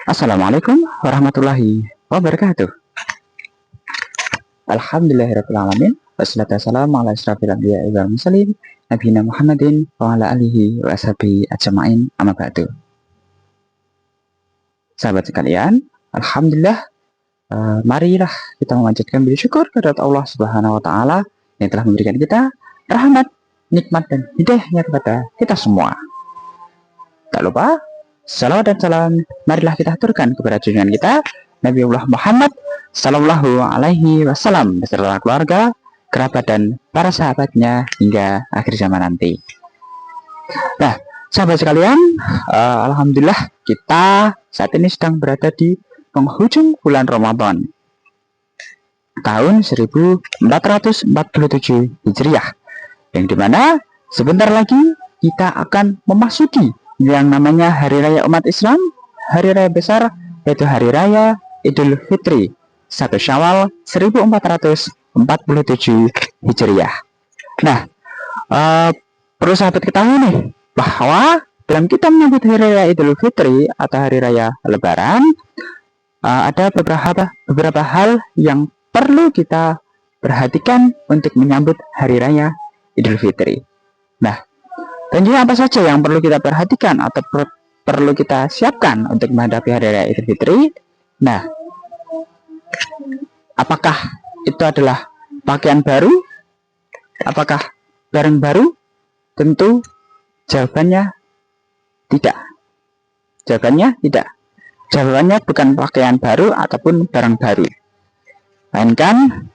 Assalamualaikum warahmatullahi wabarakatuh. Alhamdulillahirrahmanirrahim. Wassalatu wassalamu ala asyrafil anbiya'i wal mursalin nabiyina Muhammadin wa ala alihi wa ashabihi ajma'in, amma ba'du. Sahabat sekalian, alhamdulillah, marilah kita memanjatkan puji syukur kepada Allah Subhanahu wa taala yang telah memberikan kita rahmat, nikmat dan hidayahnya kepada kita semua. Tak lupa salawat dan salam marilah kita aturkan kepada junjungan kita Nabiullah Muhammad Sallallahu Alaihi Wasallam beserta keluarga, kerabat dan para sahabatnya hingga akhir zaman nanti. Nah, sahabat sekalian, alhamdulillah kita saat ini sedang berada di penghujung bulan Ramadan tahun 1447 Hijriah, yang dimana sebentar lagi kita akan memasuki yang namanya Hari Raya umat Islam, Hari Raya besar, yaitu Hari Raya Idul Fitri 1 Syawal 1447 Hijriah. Nah, perlu sahabat ketahui nih, bahwa dalam kita menyambut Hari Raya Idul Fitri atau Hari Raya Lebaran, ada beberapa hal yang perlu kita perhatikan untuk menyambut Hari Raya Idul Fitri. Nah, tentunya apa saja yang perlu kita perhatikan atau perlu kita siapkan untuk menghadapi Hari Raya Idul Fitri? Nah, apakah itu adalah pakaian baru? Apakah barang baru? Tentu jawabannya tidak. Jawabannya tidak. Jawabannya bukan pakaian baru ataupun barang baru. Melainkan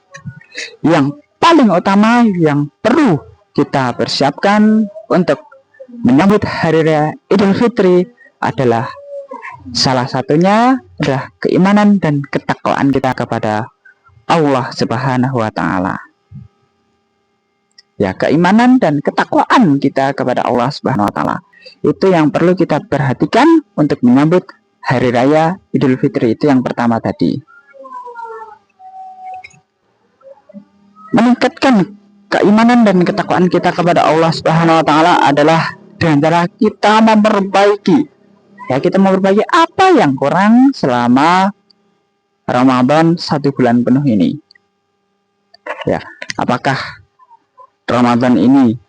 yang paling utama yang perlu kita persiapkan untuk menyambut Hari Raya Idul Fitri adalah salah satunya adalah keimanan dan ketakwaan kita kepada Allah Subhanahu wa taala. Ya, keimanan dan ketakwaan kita kepada Allah Subhanahu wa taala itu yang perlu kita perhatikan untuk menyambut Hari Raya Idul Fitri. Itu yang pertama tadi. Meningkatkan keimanan dan ketakwaan kita kepada Allah Subhanahu wa taala adalah dengan cara kita memperbaiki apa yang kurang selama Ramadan 1 bulan penuh ini. Ya, apakah Ramadan ini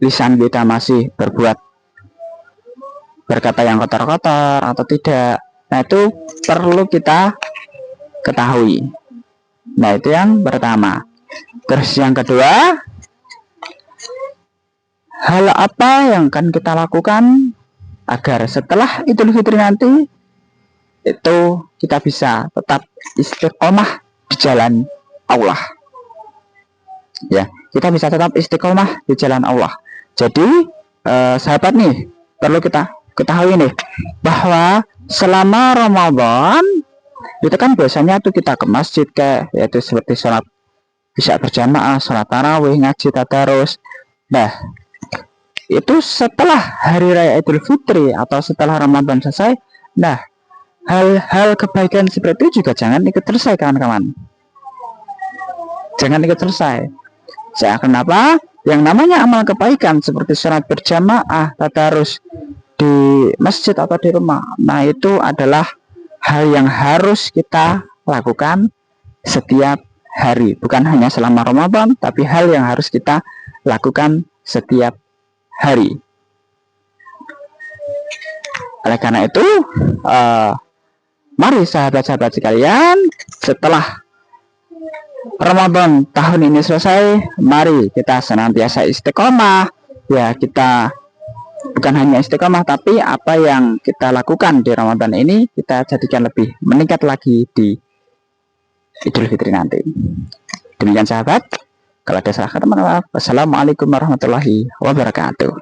lisan kita masih berkata yang kotor-kotor atau tidak? Nah, itu perlu kita ketahui. Nah, itu yang pertama. Terus yang kedua, hal apa yang akan kita lakukan agar setelah Idul Fitri nanti itu kita bisa tetap istiqomah di jalan Allah. Ya, kita bisa tetap istiqomah di jalan Allah. Jadi, sahabat nih, perlu kita ketahui nih, bahwa selama Ramadan itu kan biasanya tuh kita ke masjid, yaitu seperti sholat isya berjamaah, sholat tarawih, ngaji tadarus. Nah, itu setelah Hari Raya Idul Fitri atau setelah Ramadan selesai. Nah, hal-hal kebaikan seperti itu juga jangan ikut selesai, kawan-kawan. Jangan ikut selesai. Kenapa? Yang namanya amal kebaikan seperti sholat berjamaah, tadarus di masjid atau di rumah, nah itu adalah hal yang harus kita lakukan setiap hari, bukan hanya selama Ramadan, tapi hal yang harus kita lakukan setiap hari. Oleh karena itu, mari sahabat-sahabat sekalian, setelah Ramadan tahun ini selesai, mari kita senantiasa istiqomah. Ya, kita bukan hanya istiqomah, tapi apa yang kita lakukan di Ramadan ini kita jadikan lebih meningkat lagi di Idul Fitri nanti. Demikian sahabat, kalau ada salah kata, maaf. Wassalamualaikum warahmatullahi wabarakatuh.